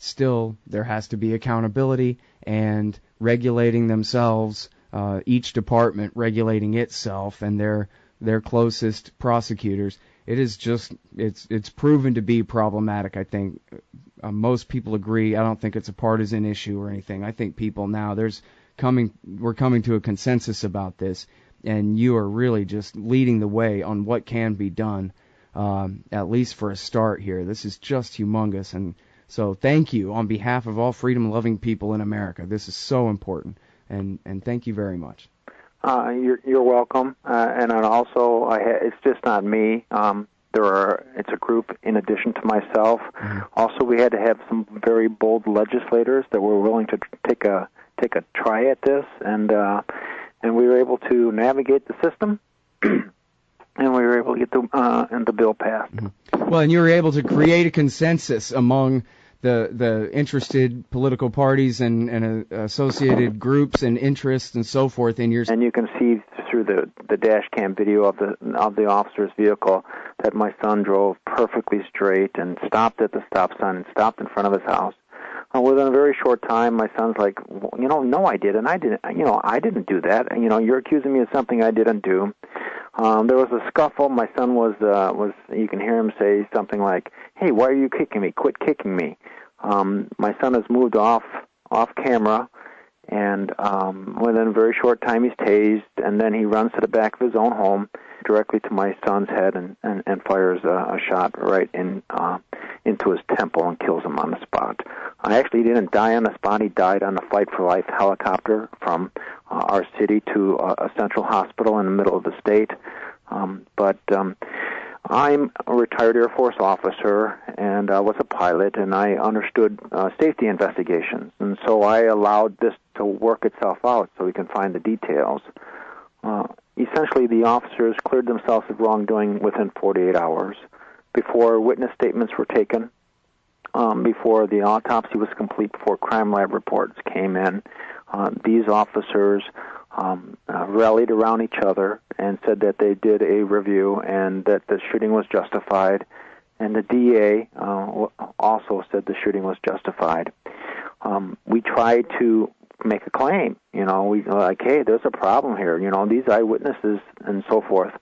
still there has to be accountability and regulating themselves, each department regulating itself and their closest prosecutors. It is just, it's proven to be problematic, I think. Most people agree. I don't think it's a partisan issue or anything. I think people now, we're coming to a consensus about this, and you are really just leading the way on what can be done, at least for a start here. This is just humongous, and so thank you on behalf of all freedom-loving people in America. This is so important, and thank you very much. You're welcome, and also it's just not me. It's a group in addition to myself. Mm-hmm. Also, we had to have some very bold legislators that were willing to take a try at this, and we were able to navigate the system, and we were able to get the bill passed. Mm-hmm. Well, and you were able to create a consensus among the interested political parties and associated groups and interests and so forth in your. And you can see through the dash cam video of the officer's vehicle that my son drove perfectly straight and stopped at the stop sign and stopped in front of his house. Within a very short time, my son's like, no, I didn't. I didn't do that. You're accusing me of something I didn't do. There was a scuffle. My son was you can hear him say something like, "Hey, why are you kicking me? Quit kicking me." My son has moved off camera, and within a very short time he's tased, and then he runs to the back of his own home directly to my son's head and fires a shot right into his temple and kills him on the spot. Actually, he didn't die on the spot. He died on a Fight for Life helicopter from our city to a central hospital in the middle of the state. But I'm a retired Air Force officer, and I was a pilot, and I understood safety investigations. And so I allowed this to work itself out so we can find the details. Essentially, the officers cleared themselves of wrongdoing within 48 hours before witness statements were taken, before the autopsy was complete, before crime lab reports came in. These officers rallied around each other and said that they did a review and that the shooting was justified. And the DA also said the shooting was justified. We tried to make a claim. We like, hey, there's a problem here. These eyewitnesses and so forth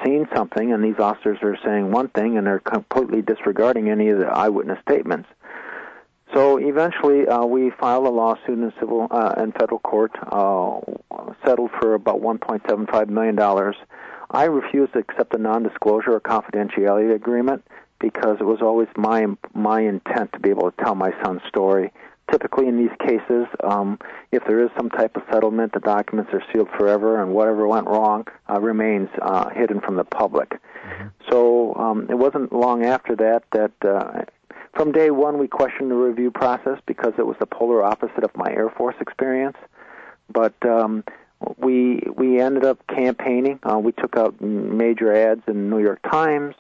seen something, and these officers are saying one thing, and they're completely disregarding any of the eyewitness statements. So eventually, we filed a lawsuit in civil and federal court, settled for about $1.75 million. I refused to accept a non-disclosure or confidentiality agreement because it was always my intent to be able to tell my son's story. Typically, in these cases, if there is some type of settlement, the documents are sealed forever, and whatever went wrong remains hidden from the public. Mm-hmm. So it wasn't long after that from day one, we questioned the review process because it was the polar opposite of my Air Force experience. But we ended up campaigning. We took out major ads in the New York Times,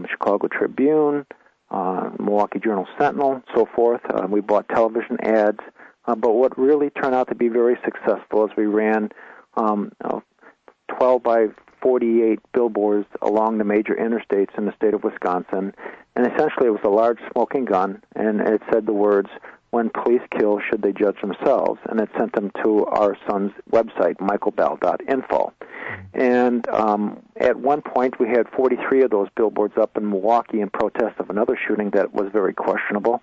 Chicago Tribune, Milwaukee Journal Sentinel, so forth. We bought television ads. But what really turned out to be very successful is we ran 12 by 48 billboards along the major interstates in the state of Wisconsin. And essentially it was a large smoking gun, and it said the words, "When police kill, should they judge themselves?" And it sent them to our son's website, michaelbell.info. And at one point we had 43 of those billboards up in Milwaukee in protest of another shooting that was very questionable.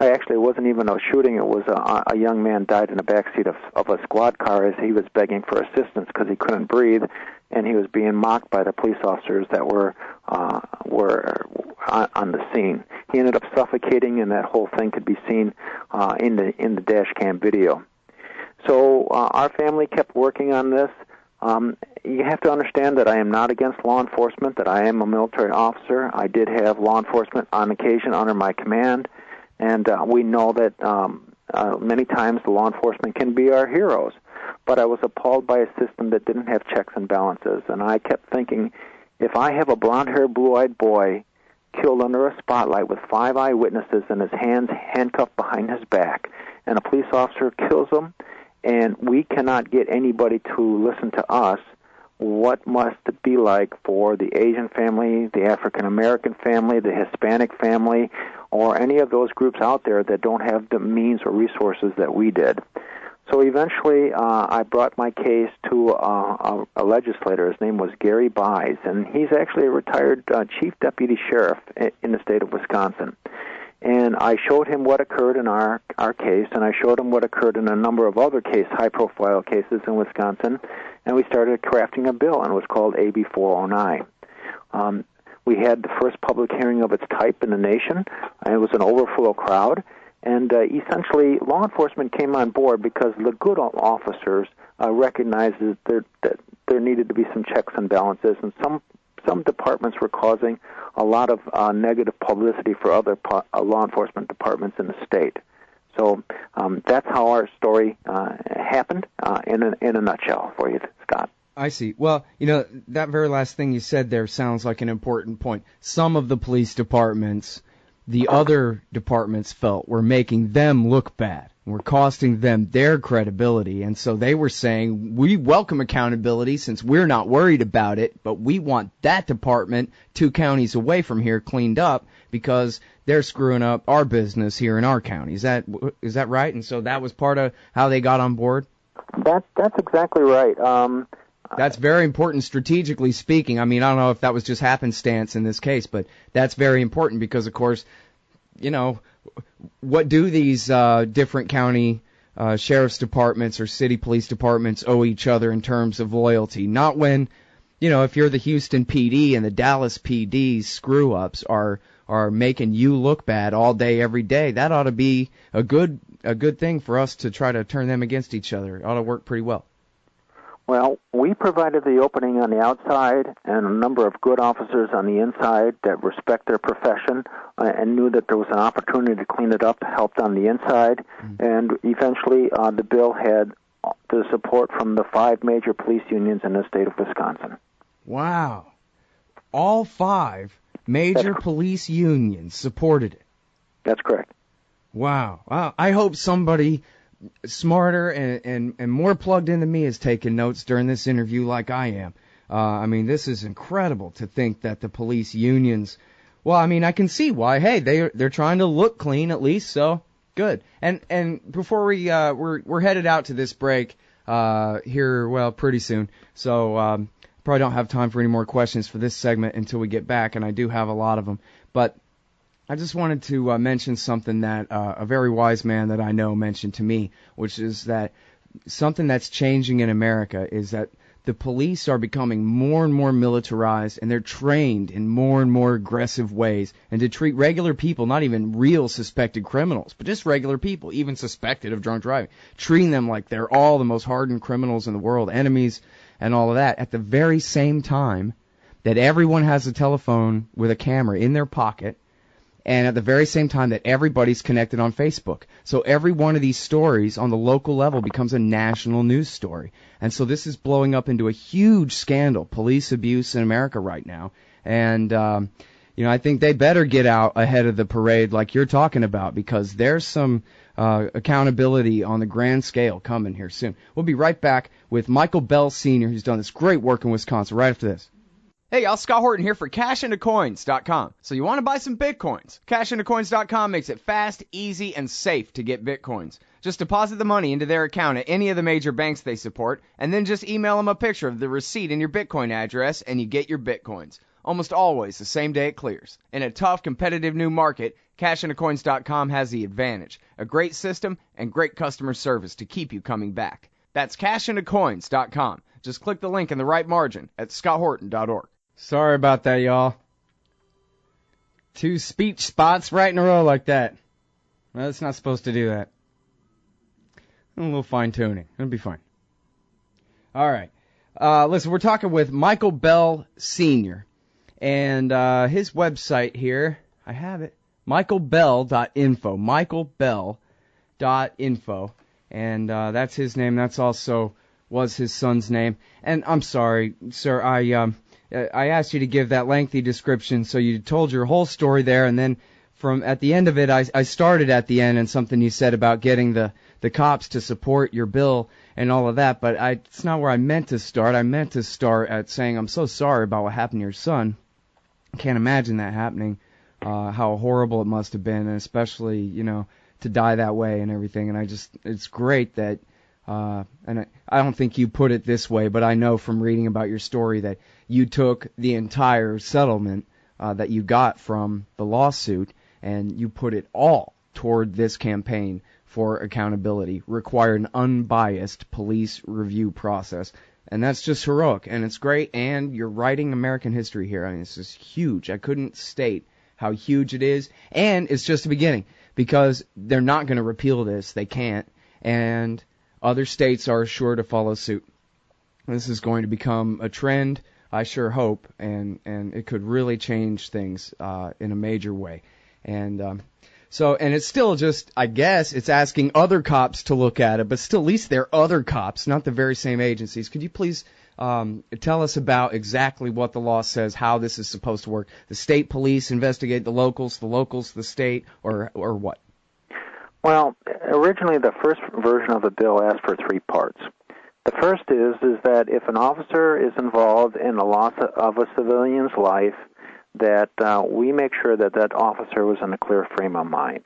It wasn't even a shooting. It was a young man died in the backseat of a squad car as he was begging for assistance because he couldn't breathe, and he was being mocked by the police officers that were on the scene. He ended up suffocating, and that whole thing could be seen in the dash cam video. So our family kept working on this. You have to understand that I am not against law enforcement, that I am a military officer. I did have law enforcement on occasion under my command, and we know that many times the law enforcement can be our heroes. But I was appalled by a system that didn't have checks and balances, and I kept thinking, if I have a blonde-haired, blue-eyed boy killed under a spotlight with 5 eyewitnesses and his hands handcuffed behind his back, and a police officer kills him, and we cannot get anybody to listen to us, what must it be like for the Asian family, the African-American family, the Hispanic family, or any of those groups out there that don't have the means or resources that we did. So eventually, I brought my case to a legislator. His name was Gary Buys, and he's actually a retired chief deputy sheriff in the state of Wisconsin. And I showed him what occurred in our case, and I showed him what occurred in a number of other high-profile cases in Wisconsin, and we started crafting a bill, and it was called AB 409. We had the first public hearing of its type in the nation, and it was an overflow crowd. And essentially, law enforcement came on board because the good officers recognized that there needed to be some checks and balances, and some departments were causing a lot of negative publicity for other law enforcement departments in the state. So that's how our story happened in a nutshell for you, Scott. I see. Well, that very last thing you said there sounds like an important point. Some of the police departments, the other departments felt were making them look bad. We're costing them their credibility, and so they were saying, we welcome accountability since we're not worried about it, but we want that department 2 counties away from here cleaned up because they're screwing up our business here in our county. Is that right? And so that was part of how they got on board? That's exactly right. That's very important strategically speaking. I mean, I don't know if that was just happenstance in this case, but that's very important because, of course, what do these different county sheriff's departments or city police departments owe each other in terms of loyalty? Not when, if you're the Houston PD and the Dallas PD's screw-ups are making you look bad all day, every day. That ought to be a good thing for us to try to turn them against each other. It ought to work pretty well. Well, we provided the opening on the outside and a number of good officers on the inside that respect their profession and knew that there was an opportunity to clean it up, helped on the inside, and eventually the bill had the support from the 5 major police unions in the state of Wisconsin. Wow. All 5 major police unions supported it. That's correct. Wow. I hope somebody smarter and more plugged into me is taking notes during this interview like I am. I mean, this is incredible to think that the police unions, well, I mean, I can see why. Hey, they're trying to look clean at least, so good. And before we're headed out to this break here, well, pretty soon. So probably don't have time for any more questions for this segment until we get back, and I do have a lot of them. But I just wanted to mention something that a very wise man that I know mentioned to me, which is that something that's changing in America is that the police are becoming more and more militarized, and they're trained in more and more aggressive ways, and to treat regular people, not even real suspected criminals, but just regular people, even suspected of drunk driving, treating them like they're all the most hardened criminals in the world, enemies, and all of that, at the very same time that everyone has a telephone with a camera in their pocket, and at the very same time that everybody's connected on Facebook. So every one of these stories on the local level becomes a national news story. And so this is blowing up into a huge scandal, police abuse in America right now. And, I think they better get out ahead of the parade like you're talking about, because there's some accountability on the grand scale coming here soon. We'll be right back with Michael Bell Sr., who's done this great work in Wisconsin, right after this. Hey y'all, Scott Horton here for cashintocoins.com. So you want to buy some Bitcoins? Cashintocoins.com makes it fast, easy, and safe to get Bitcoins. Just deposit the money into their account at any of the major banks they support, and then just email them a picture of the receipt and your Bitcoin address, and you get your Bitcoins. Almost always the same day it clears. In a tough, competitive new market, cashintocoins.com has the advantage. A great system and great customer service to keep you coming back. That's cashintocoins.com. Just click the link in the right margin at scotthorton.org. Sorry about that, y'all. 2 speech spots right in a row like that. Well, it's not supposed to do that. A little fine-tuning. It'll be fine. All right. Listen, we're talking with Michael Bell Sr. And his website here, I have it, michaelbell.info. michaelbell.info. And that's his name. That's also was his son's name. And I'm sorry, sir, I asked you to give that lengthy description, so you told your whole story there, and then from at the end of it, I started at the end and something you said about getting the cops to support your bill and all of that, but it's not where I meant to start. I meant to start at saying I'm so sorry about what happened to your son. I can't imagine that happening how horrible it must have been, and especially, to die that way and everything. And it's great that, and I don't think you put it this way, but I know from reading about your story that you took the entire settlement that you got from the lawsuit and you put it all toward this campaign for accountability, required an unbiased police review process. And that's just heroic, and it's great, and you're writing American history here. I mean, this is huge. I couldn't state how huge it is, and it's just the beginning, because they're not going to repeal this. They can't, and other states are sure to follow suit. This is going to become a trend, I sure hope, and it could really change things in a major way. And and it's still just, I guess, it's asking other cops to look at it, but still, at least they're other cops, not the very same agencies. Could you please tell us about exactly what the law says, how this is supposed to work? The state police investigate the locals, the state, or what? Well, originally the first version of the bill asked for 3 parts. The first is that if an officer is involved in the loss of a civilian's life, that we make sure that that officer was in a clear frame of mind.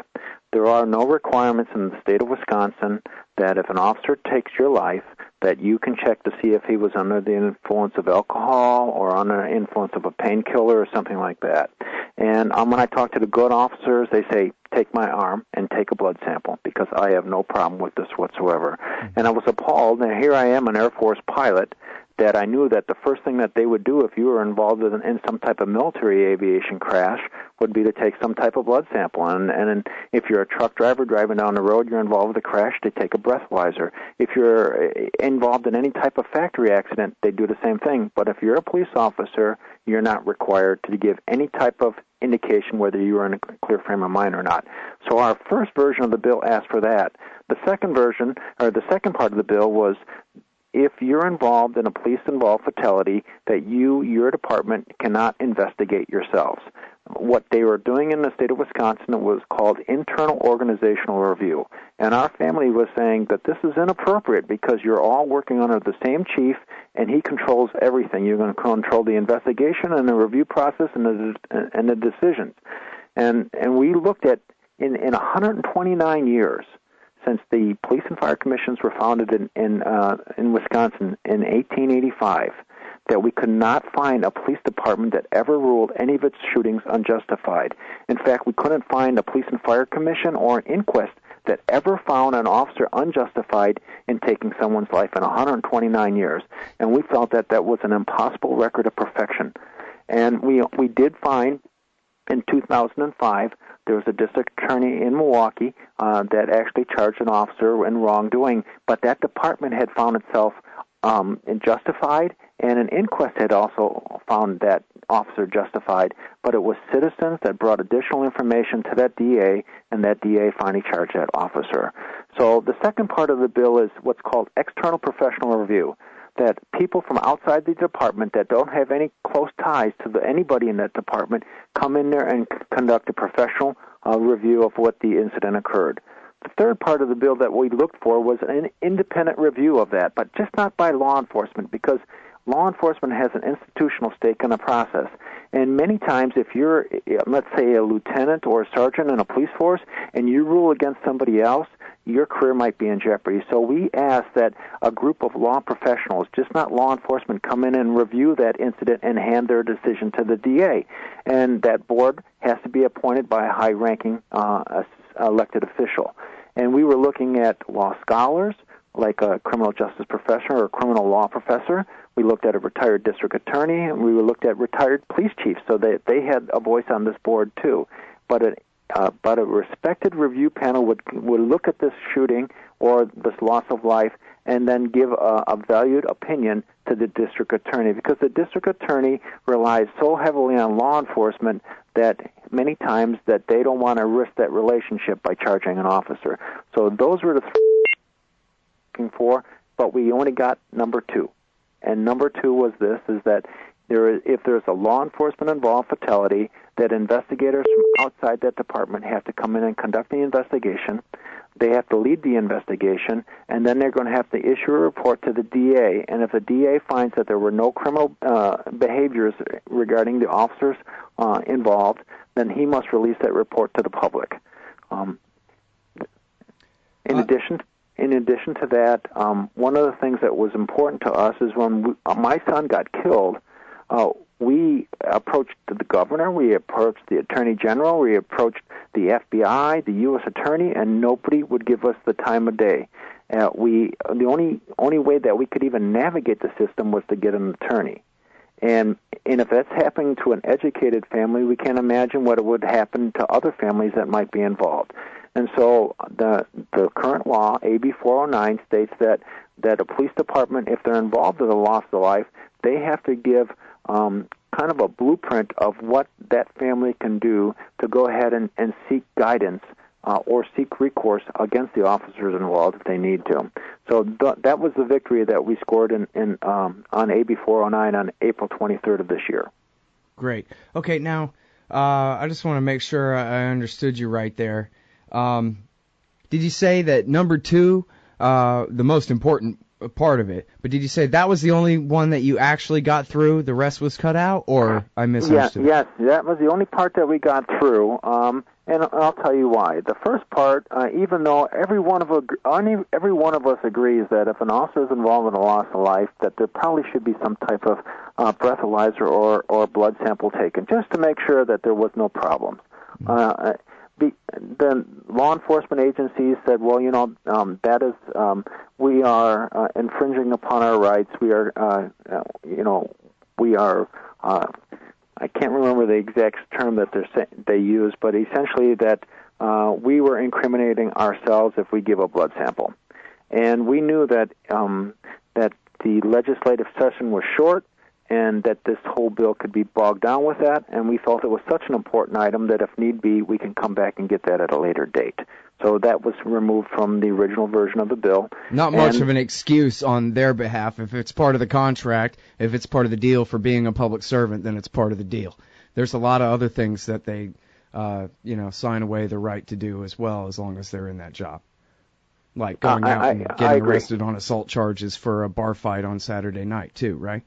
There are no requirements in the state of Wisconsin that if an officer takes your life, that you can check to see if he was under the influence of alcohol or under the influence of a painkiller or something like that. And when I talk to the good officers, they say, take my arm and take a blood sample, because I have no problem with this whatsoever. And I was appalled, and here I am, an Air Force pilot, that I knew that the first thing that they would do if you were involved in some type of military aviation crash would be to take some type of blood sample. And if you're a truck driver driving down the road, you're involved with a crash, they take a breathalyzer. If you're involved in any type of factory accident, they do the same thing. But if you're a police officer, you're not required to give any type of indication whether you are in a clear frame of mind or not. So our first version of the bill asked for that. The second version, or the second part of the bill, was if you're involved in a police-involved fatality, that your department cannot investigate yourselves. What they were doing in the state of Wisconsin was called internal organizational review. And our family was saying that this is inappropriate because you're all working under the same chief, and he controls everything. You're going to control the investigation and the review process and the decisions. And we looked at, in 129 years, since the police and fire commissions were founded in Wisconsin in 1885, that we could not find a police department that ever ruled any of its shootings unjustified. In fact, we couldn't find a police and fire commission or an inquest that ever found an officer unjustified in taking someone's life in 129 years. And we felt that that was an impossible record of perfection. And we did find, in 2005, there was a district attorney in Milwaukee that actually charged an officer in wrongdoing, but that department had found itself justified, and an inquest had also found that officer justified, but it was citizens that brought additional information to that DA, and that DA finally charged that officer. So the second part of the bill is what's called external professional review, that people from outside the department that don't have any close ties to anybody in that department come in there and conduct a professional review of what the incident occurred. The third part of the bill that we looked for was an independent review of that, but just not by law enforcement, because law enforcement has an institutional stake in the process. And many times if you're, let's say, a lieutenant or a sergeant in a police force and you rule against somebody else, your career might be in jeopardy. So we ask that a group of law professionals, just not law enforcement, come in and review that incident and hand their decision to the DA. And that board has to be appointed by a high-ranking elected official. And we were looking at law scholars, like a criminal justice professor or a criminal law professor. We looked at a retired district attorney, and we looked at retired police chiefs, so that they had a voice on this board too. But a respected review panel would look at this shooting or this loss of life and then give a valued opinion to the district attorney, because the district attorney relies so heavily on law enforcement that many times that they don't want to risk that relationship by charging an officer. So those were the three we were looking for, but we only got number 2. And number 2 was this, is that if there's a law enforcement involved fatality, that investigators from outside that department have to come in and conduct the investigation. They have to lead the investigation, and then they're going to have to issue a report to the DA. And if the DA finds that there were no criminal behaviors regarding the officers involved, then he must release that report to the public. In addition to that, one of the things that was important to us is when my son got killed, we approached the governor, we approached the attorney general, we approached the FBI, the U.S. attorney, and nobody would give us the time of day. The only way that we could even navigate the system was to get an attorney. And if that's happening to an educated family, we can't imagine what it would happen to other families that might be involved. And so the current law, AB 409, states that a police department, if they're involved in a loss of life, they have to give kind of a blueprint of what that family can do to go ahead and seek guidance or seek recourse against the officers involved if they need to. So that was the victory that we scored on AB 409 on April 23rd of this year. Great. Okay, now I just want to make sure I understood you right there. Did you say that number 2, the most important part of it, but did you say that was the only one that you actually got through, the rest was cut out, or I misunderstood? Yes, that was the only part that we got through, and I'll tell you why. The first part, even though every one of us agrees that if an officer is involved in a loss of life, that there probably should be some type of breathalyzer or blood sample taken, just to make sure that there was no problems. The law enforcement agencies said, well, that is, we are infringing upon our rights. We are, I can't remember the exact term that they use, but essentially that we were incriminating ourselves if we give a blood sample. And we knew that that the legislative session was short, and that this whole bill could be bogged down with that, and we felt it was such an important item that if need be, we can come back and get that at a later date. So that was removed from the original version of the bill. Not much of an excuse on their behalf. If it's part of the contract, if it's part of the deal for being a public servant, then it's part of the deal. There's a lot of other things that they, sign away the right to do as well, as long as they're in that job. Like going out and getting arrested on assault charges for a bar fight on Saturday night, too, right?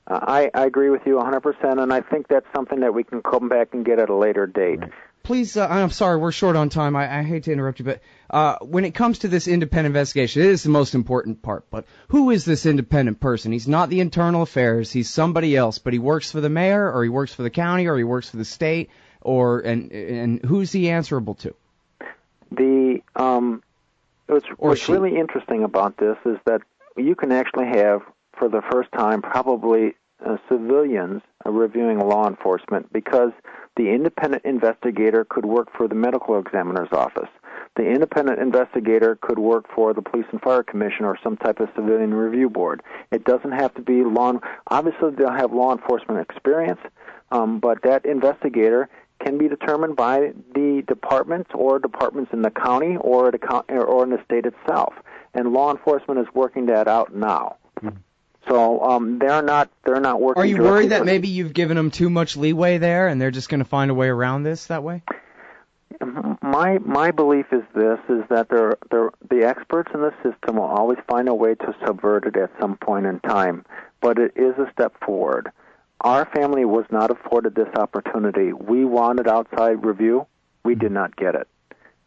I agree with you 100%, and I think that's something that we can come back and get at a later date. Right. Please, I'm sorry, we're short on time. I hate to interrupt you, but when it comes to this independent investigation, it is the most important part. But who is this independent person? He's not the internal affairs. He's somebody else, but he works for the mayor, or he works for the county, or he works for the state, and who's he answerable to? What's really interesting about this is that you can actually have, for the first time, probably civilians reviewing law enforcement, because the independent investigator could work for the medical examiner's office. The independent investigator could work for the Police and Fire Commission or some type of civilian review board. It doesn't have to be obviously they'll have law enforcement experience, but that investigator can be determined by the departments or departments in the county or in the state itself. And law enforcement is working that out now. Mm-hmm. So they're not working. Are you worried that maybe you've given them too much leeway there, and they're just going to find a way around this that way? My belief is that the experts in the system will always find a way to subvert it at some point in time, but it is a step forward. Our family was not afforded this opportunity. We wanted outside review. We did not get it.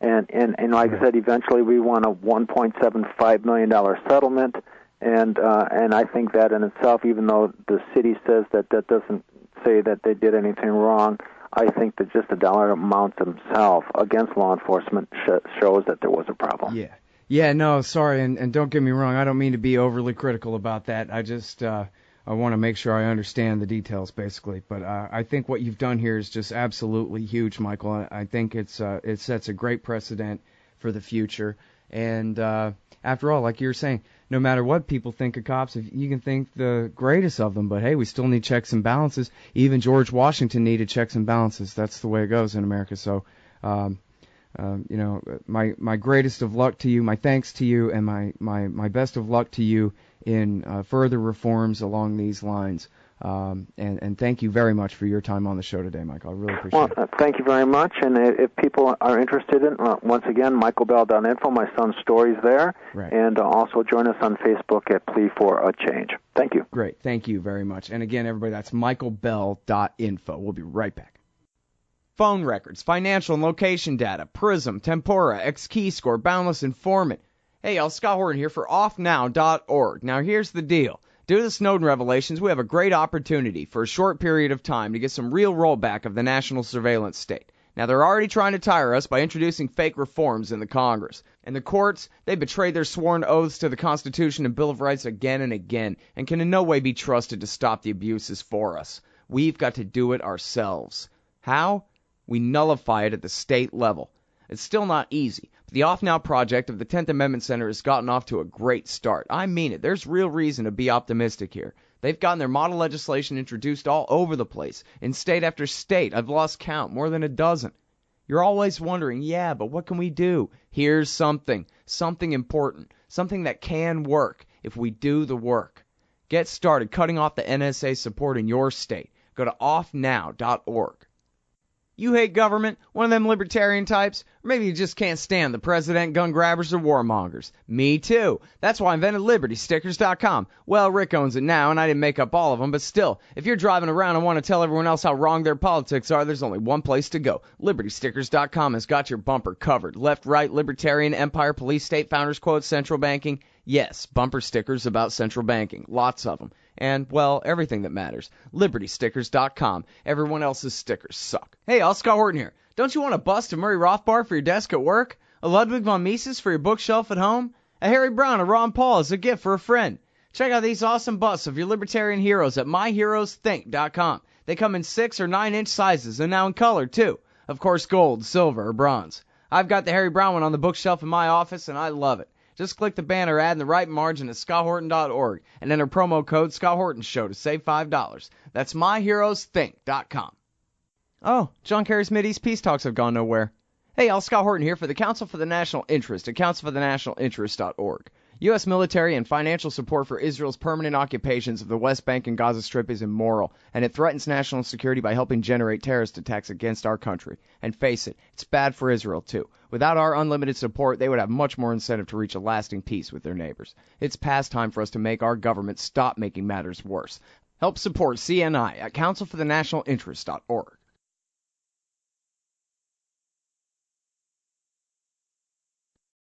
And like I said, eventually we won a $1.75 million settlement. And I think that in itself, even though the city says that doesn't say that they did anything wrong, I think that just the dollar amounts themselves against law enforcement shows that there was a problem. Yeah, no, sorry, and don't get me wrong, I don't mean to be overly critical about that. I just I want to make sure I understand the details, basically. But I think what you've done here is just absolutely huge, Michael. I think it sets a great precedent for the future. And after all, like you're saying, no matter what people think of cops, if you can think the greatest of them, but hey, we still need checks and balances. Even George Washington needed checks and balances. That's the way it goes in America. So, my greatest of luck to you, my thanks to you, and my best of luck to you in further reforms along these lines. And thank you very much for your time on the show today, Michael. I really appreciate it. Thank you very much. And if people are interested in, once again, michaelbell.info, my son's story's there. Right. And also join us on Facebook at Plea for a Change. Thank you. Great. Thank you very much. And again, everybody, that's michaelbell.info. We'll be right back. phone records, financial and location data, Prism, Tempora, X-Keyscore, Boundless Informant. Hey, y'all, Scott Horton here for offnow.org. Now, here's the deal. Due to the Snowden revelations, we have a great opportunity for a short period of time to get some real rollback of the national surveillance state. Now, they're already trying to tire us by introducing fake reforms in the Congress. And the courts, they betrayed their sworn oaths to the Constitution and Bill of Rights again and again, and can in no way be trusted to stop the abuses for us. We've got to do it ourselves. How? We nullify it at the state level. It's still not easy, but the Off Now project of the 10th Amendment Center has gotten off to a great start. I mean it. There's real reason to be optimistic here. They've gotten their model legislation introduced all over the place, in state after state. I've lost count, more than a dozen. You're always wondering, yeah, but what can we do? Here's something important, something that can work if we do the work. Get started cutting off the NSA support in your state. Go to offnow.org. You hate government, one of them libertarian types, or maybe you just can't stand the president, gun grabbers, or warmongers. Me too. That's why I invented LibertyStickers.com. Well, Rick owns it now, and I didn't make up all of them, but still, if you're driving around and want to tell everyone else how wrong their politics are, there's only one place to go. LibertyStickers.com has got your bumper covered. Left, right, libertarian, empire, police, state, founders, quotes, central banking. Yes, bumper stickers about central banking. Lots of them. And, well, everything that matters. LibertyStickers.com. Everyone else's stickers suck. Hey, all, Scott Horton here. Don't you want a bust of Murray Rothbard for your desk at work? A Ludwig von Mises for your bookshelf at home? A Harry Brown or Ron Paul as a gift for a friend? Check out these awesome busts of your libertarian heroes at myheroesthink.com. They come in 6 or 9-inch sizes and now in color, too. Of course, gold, silver, or bronze. I've got the Harry Brown one on the bookshelf in my office, and I love it. Just click the banner ad in the right margin at scotthorton.org and enter promo code ScottHortonShow to save $5. That's myheroesthink.com. Oh, John Kerry's Mideast peace talks have gone nowhere. Hey, all, Scott Horton here for the Council for the National Interest at councilforthenationalinterest.org. U.S. military and financial support for Israel's permanent occupations of the West Bank and Gaza Strip is immoral, and it threatens national security by helping generate terrorist attacks against our country. And face it, it's bad for Israel, too. Without our unlimited support, they would have much more incentive to reach a lasting peace with their neighbors. It's past time for us to make our government stop making matters worse. Help support CNI at councilforthenationalinterest.org.